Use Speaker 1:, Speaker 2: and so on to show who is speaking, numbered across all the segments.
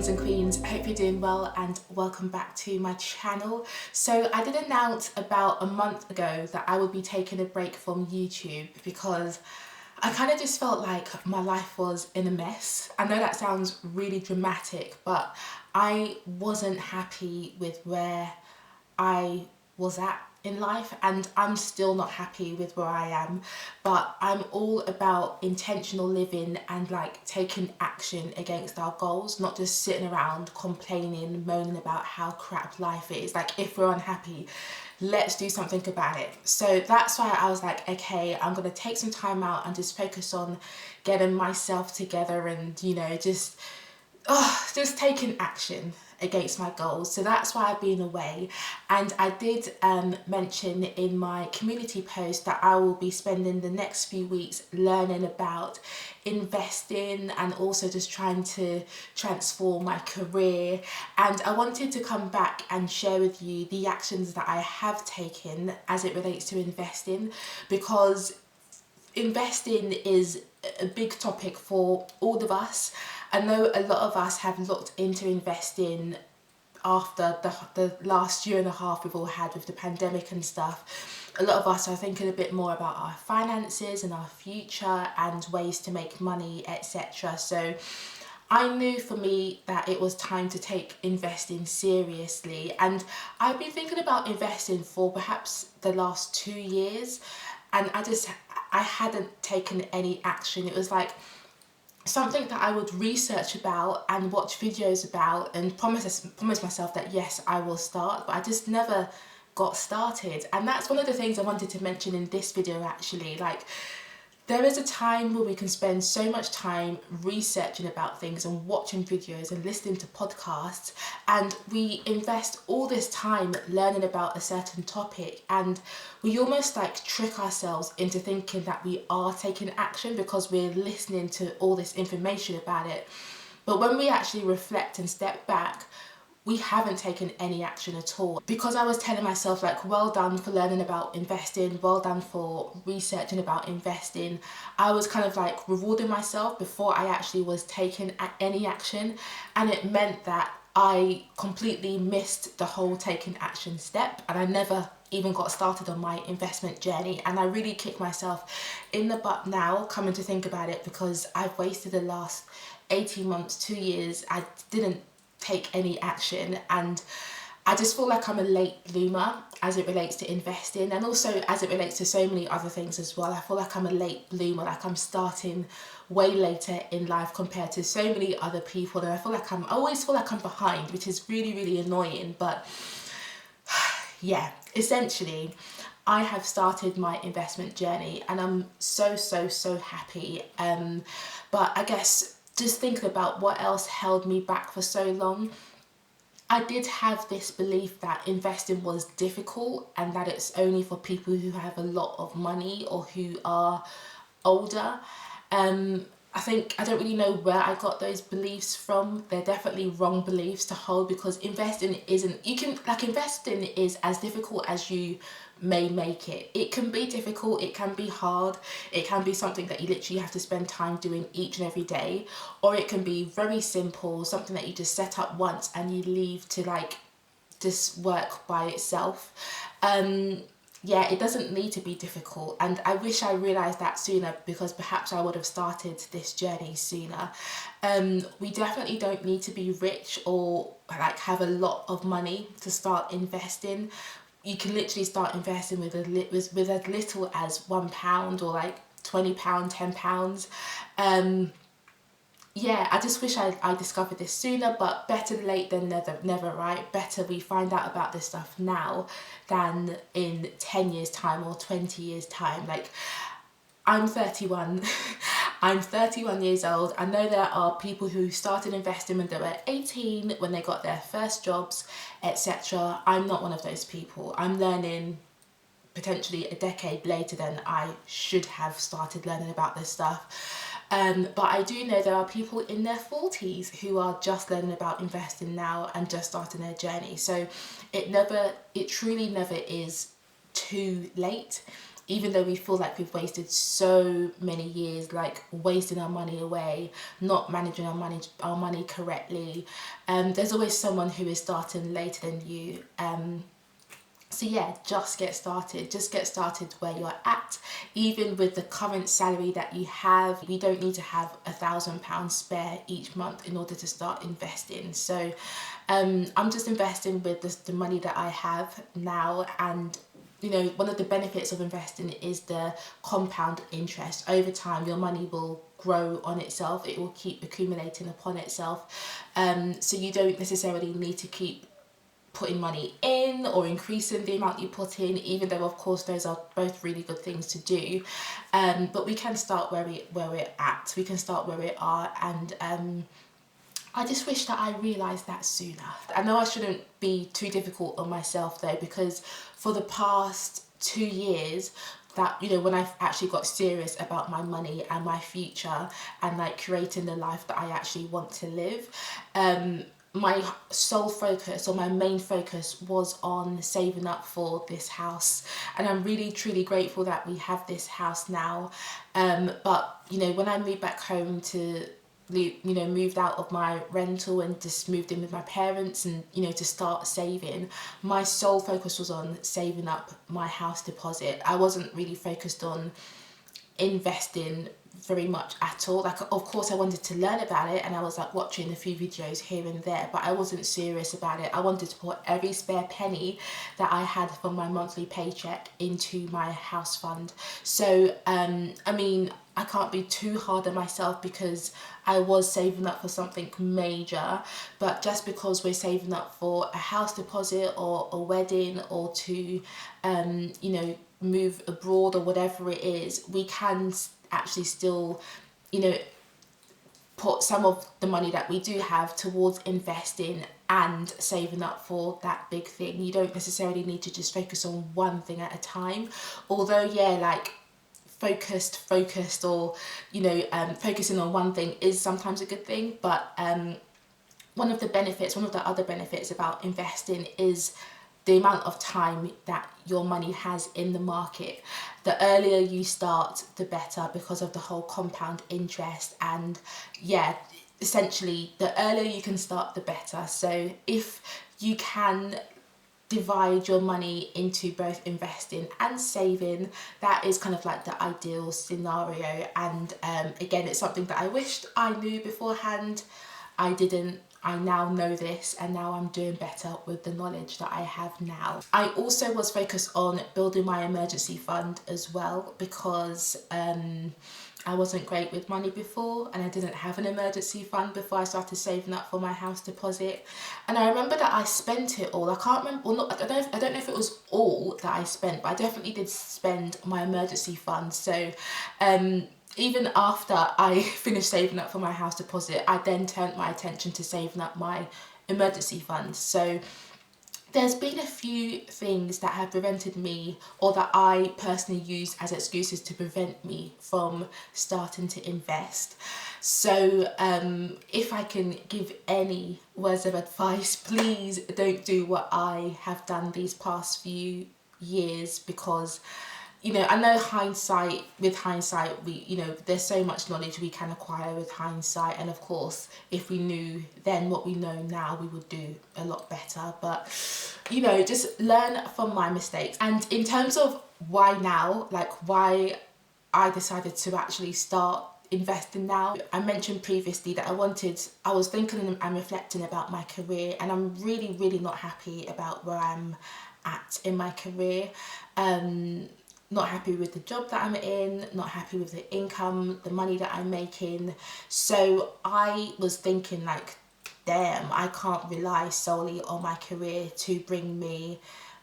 Speaker 1: kings and queens, I hope you're doing well and welcome back to my channel. So I did announce about a month ago that I would be taking a break from YouTube because I kind of just felt like my life was in a mess. I know that sounds really dramatic, but I wasn't happy with where I was at in life, and I'm still not happy with where I am, but I'm all about intentional living and like taking action against our goals, not just sitting around complaining, moaning about how crap life is. Like, if we're unhappy, let's do something about it. So that's why I was like, okay, I'm gonna take some time out and just focus on getting myself together and, you know, just taking action against my goals. So that's why I've been away. And I did mention in my community post that I will be spending the next few weeks learning about investing and also just trying to transform my career. And I wanted to come back and share with you the actions that I have taken as it relates to investing, because investing is a big topic for all of us. I know a lot of us have looked into investing after the last year and a half we've all had with the pandemic and stuff. A lot of us are thinking a bit more about our finances and our future and ways to make money, etc. So I knew for me that it was time to take investing seriously, and I've been thinking about investing for perhaps the last 2 years, and I hadn't taken any action. It was like something that I would research about and watch videos about and promise myself that yes, I will start, but I just never got started. And that's one of the things I wanted to mention in this video actually. Like, there is a time where we can spend so much time researching about things and watching videos and listening to podcasts, and we invest all this time learning about a certain topic, and we almost like trick ourselves into thinking that we are taking action because we're listening to all this information about it. But when we actually reflect and step back, we haven't taken any action at all. Because I was telling myself like, well done for learning about investing, well done for researching about investing, I was kind of like rewarding myself before I actually was taking any action, and it meant that I completely missed the whole taking action step, and I never even got started on my investment journey. And I really kick myself in the butt now, coming to think about it, because I've wasted the last 18 months, 2 years. I didn't take any action, and I just feel like I'm a late bloomer as it relates to investing, and also as it relates to so many other things as well. I feel like I'm a late bloomer, like I'm starting way later in life compared to so many other people, and I always feel like I'm behind, which is really, really annoying. But yeah, essentially I have started my investment journey and I'm so happy. But I guess just thinking about what else held me back for so long, I did have this belief that investing was difficult and that it's only for people who have a lot of money or who are older. I don't really know where I got those beliefs from. They're definitely wrong beliefs to hold, because investing is as difficult as you may make it. It can be difficult, it can be hard, it can be something that you literally have to spend time doing each and every day, or it can be very simple, something that you just set up once and you leave to like just work by itself. Yeah, it doesn't need to be difficult, and I wish I realised that sooner, because perhaps I would have started this journey sooner. We definitely don't need to be rich or like have a lot of money to start investing. You can literally start investing with as little as £1 or like £20, £10. Yeah, I just wish I discovered this sooner, but better late than never, right? Better we find out about this stuff now than in 10 years time or 20 years time. Like, I'm 31. I'm 31 years old. I know there are people who started investing when they were 18, when they got their first jobs, etc. I'm not one of those people. I'm learning potentially a decade later than I should have started learning about this stuff. But I do know there are people in their 40s who are just learning about investing now and just starting their journey. So it truly never is too late. even though we feel like we've wasted so many years, like wasting our money away, not managing our money correctly, there's always someone who is starting later than you. So yeah, just get started. Just get started where you're at. Even with the current salary that you have, you don't need to have £1,000 spare each month in order to start investing. So I'm just investing with the money that I have now. And you know, one of the benefits of investing is the compound interest. Over time, your money will grow on itself. It will keep accumulating upon itself. So you don't necessarily need to keep putting money in or increasing the amount you put in, even though of course those are both really good things to do. But we can start where we're at. We can start where we are, and I just wish that I realised that sooner. I know I shouldn't be too difficult on myself though, because for the past 2 years, that, you know, when I've actually got serious about my money and my future and like creating the life that I actually want to live, my sole focus, or my main focus, was on saving up for this house. And I'm really truly grateful that we have this house now. But you know, when I moved back home to, you know, moved out of my rental and just moved in with my parents, and you know, to start saving, my sole focus was on saving up my house deposit. I wasn't really focused on investing very much at all. Like, of course I wanted to learn about it, and I was like watching a few videos here and there, but I wasn't serious about it. I wanted to put every spare penny that I had from my monthly paycheck into my house fund. So I mean, I can't be too hard on myself because I was saving up for something major, but just because we're saving up for a house deposit or a wedding, or to you know, move abroad or whatever it is, we can actually still, you know, put some of the money that we do have towards investing and saving up for that big thing. You don't necessarily need to just focus on one thing at a time. Although yeah, like focused, or you know, focusing on one thing is sometimes a good thing, but one of the other benefits about investing is the amount of time that your money has in the market. The earlier you start, the better, because of the whole compound interest. And yeah, essentially the earlier you can start, the better. So if you can divide your money into both investing and saving, that is kind of like the ideal scenario. And again, it's something that I wished I knew beforehand. I didn't. I now know this, and now I'm doing better with the knowledge that I have now. I also was focused on building my emergency fund as well, because I wasn't great with money before, and I didn't have an emergency fund before I started saving up for my house deposit. And I remember that I spent it all. I can't remember, or not, I don't know if it was all that I spent, but I definitely did spend my emergency fund. So even after I finished saving up for my house deposit, I then turned my attention to saving up my emergency fund. So there's been a few things that have prevented me, or that I personally use as excuses to prevent me from starting to invest. So if I can give any words of advice, please don't do what I have done these past few years, because you know, I know with hindsight, we, you know, there's so much knowledge we can acquire with hindsight. And of course, if we knew then what we know now, we would do a lot better. But, you know, just learn from my mistakes. And in terms of why now, like why I decided to actually start investing now, I mentioned previously that I was thinking and reflecting about my career, and I'm really not happy about where I'm at in my career. Not happy with the job that I'm in, not happy with the income, the money that I'm making. So I was thinking like, damn, I can't rely solely on my career to bring me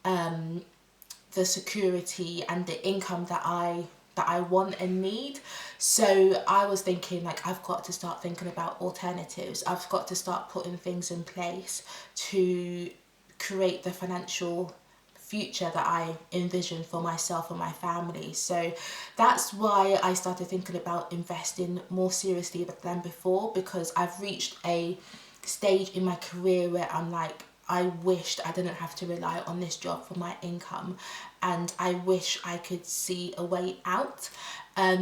Speaker 1: the security and the income that I want and need. So I was thinking like, I've got to start thinking about alternatives. I've got to start putting things in place to create the financial future that I envision for myself and my family. So that's why I started thinking about investing more seriously than before, because I've reached a stage in my career where I'm like, I wished I didn't have to rely on this job for my income, and I wish I could see a way out.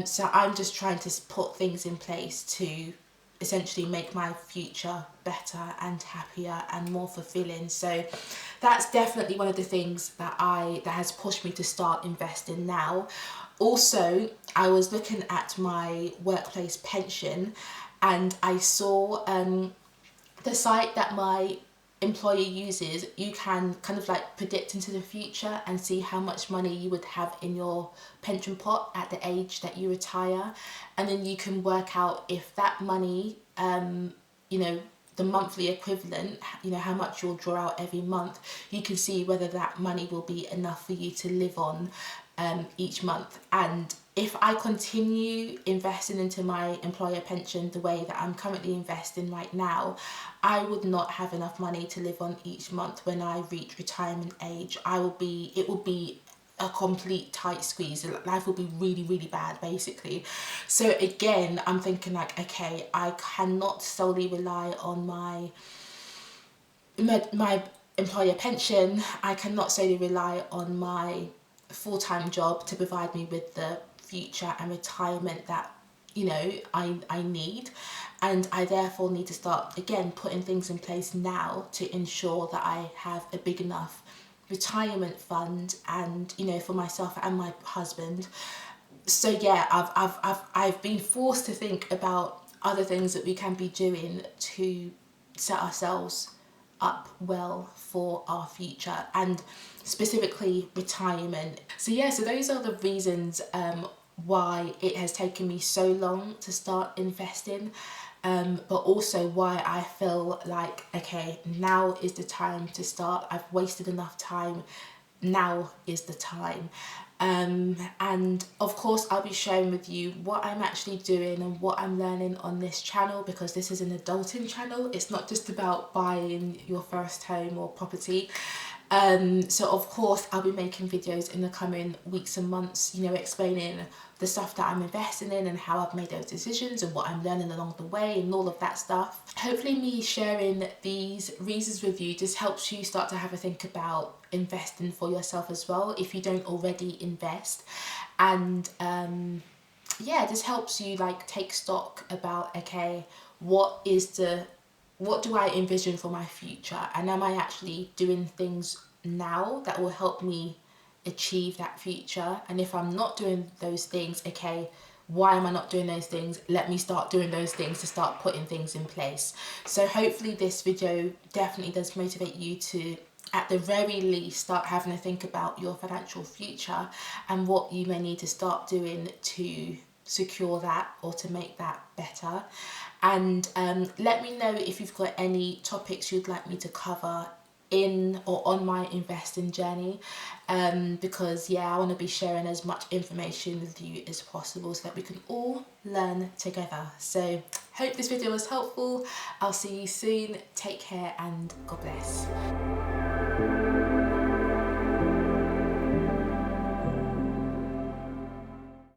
Speaker 1: So I'm just trying to put things in place to essentially make my future better and happier and more fulfilling. So that's definitely one of the things that has pushed me to start investing now. Also, I was looking at my workplace pension, and I saw the site that my employer uses. You can kind of like predict into the future and see how much money you would have in your pension pot at the age that you retire, and then you can work out if that money, you know, the monthly equivalent, you know, how much you'll draw out every month. You can see whether that money will be enough for you to live on each month. And if I continue investing into my employer pension the way that I'm currently investing right now, I would not have enough money to live on each month when I reach retirement age. It will be a complete tight squeeze. Life will be really, really bad, basically. So again, I'm thinking like, okay, I cannot solely rely on my employer pension. I cannot solely rely on my full-time job to provide me with the future and retirement that, you know, I need. And I therefore need to start again putting things in place now to ensure that I have a big enough retirement fund, and, you know, for myself and my husband. So yeah, I've been forced to think about other things that we can be doing to set ourselves up well for our future, and specifically retirement. So yeah, so those are the reasons why it has taken me so long to start investing, but also why I feel like, okay, now is the time to start. I've wasted enough time. Now is the time. And of course I'll be sharing with you what I'm actually doing and what I'm learning on this channel, because this is an adulting channel. It's not just about buying your first home or property. So of course I'll be making videos in the coming weeks and months, you know, explaining the stuff that I'm investing in and how I've made those decisions and what I'm learning along the way and all of that stuff. Hopefully me sharing these reasons with you just helps you start to have a think about investing for yourself as well, if you don't already invest. And yeah, this helps you like take stock about, okay, what do I envision for my future, and am I actually doing things now that will help me achieve that future? And if I'm not doing those things, okay, why am I not doing those things? Let me start doing those things to start putting things in place. So hopefully this video definitely does motivate you to, at the very least, start having to think about your financial future and what you may need to start doing to secure that or to make that better. And let me know if you've got any topics you'd like me to cover in or on my investing journey, because yeah, I want to be sharing as much information with you as possible so that we can all learn together. So hope this video was helpful. I'll see you soon. Take care and God bless.